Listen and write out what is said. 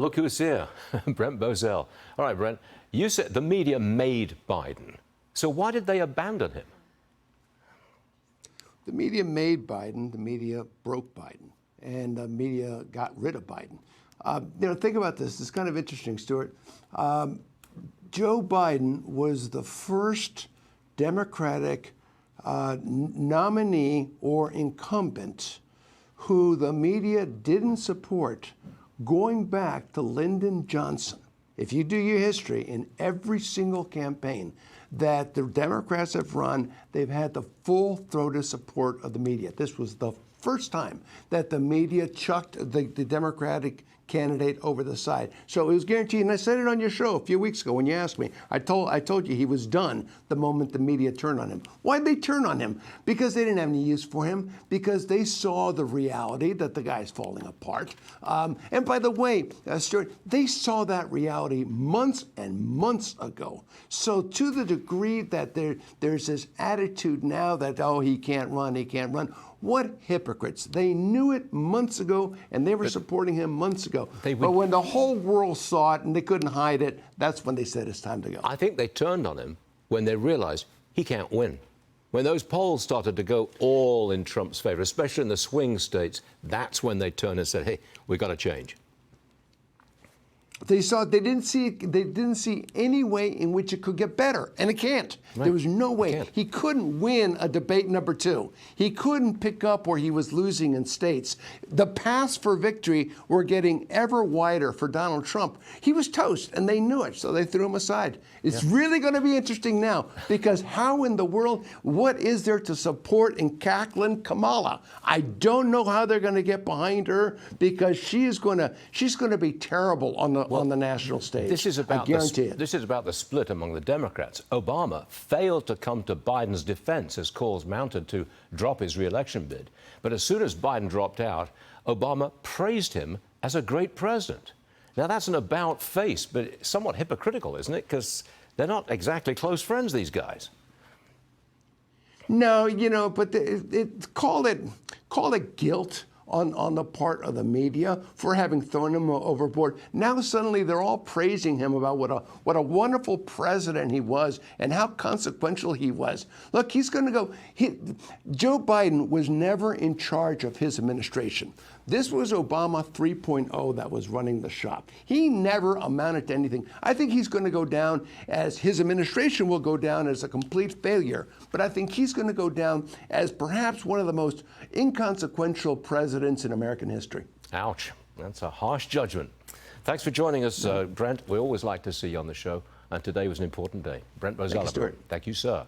Look who's here, Brent Bozell. All right, Brent, you said the media made Biden. So why did they abandon him? The media made Biden. The media broke Biden. And the media got rid of Biden. Think about this. It's kind of interesting, Stuart. Joe Biden was the first Democratic nominee or incumbent who the media didn't support going back to Lyndon Johnson. If you do your history, in every single campaign that the Democrats have run, they've had the full-throated support of the media. This was the first time that the media chucked the Democratic candidate over the side. So it was guaranteed, and I said it on your show a few weeks ago when you asked me. I told you he was done the moment the media turned on him. Why'd they turn on him? Because they didn't have any use for him, because they saw the reality that the guy's falling apart. And by the way, Stuart, they saw that reality months and months ago. So to the degree that there's this attitude now that, oh, he can't run, what hypocrites. They knew it months ago, and they were supporting him months ago. But when the whole world saw it and they couldn't hide it, that's when they said it's time to go. I think they turned on him when they realized he can't win. When those polls started to go all in Trump's favor, especially in the swing states, that's when they turned and said, hey, we've got to change. They didn't see any way in which it could get better, and it can't. Right. There was no way. He couldn't win a debate number 2. He couldn't pick up where he was losing in states. The paths for victory were getting ever wider for Donald Trump. He was toast, and they knew it, so they threw him aside. It's really going to be interesting now, because how in the world, what is there to support in cackling Kamala? I don't know how they're going to get behind her, because she's going to be terrible on the national stage. This is about the split among the Democrats. Obama failed to come to Biden's defense as calls mounted to drop his re-election bid. But as soon as Biden dropped out, Obama praised him as a great president. Now, that's an about face, but somewhat hypocritical, isn't it? Because they're not exactly close friends, these guys. No, but call it guilt on the part of the media for having thrown him overboard. Now suddenly they're all praising him about what a wonderful president he was and how consequential he was. Look, he's going to go. Joe Biden was never in charge of his administration. This was Obama 3.0 that was running the shop. He never amounted to anything. I think he's going to go down as his administration will go down as a complete failure. But I think he's going to go down as perhaps one of the most inconsequential presidents in American history. Ouch. That's a harsh judgment. Thanks for joining us, Brent. We always like to see you on the show. And today was an important day. Brent Bozell. Thank you, Stuart. Thank you, sir.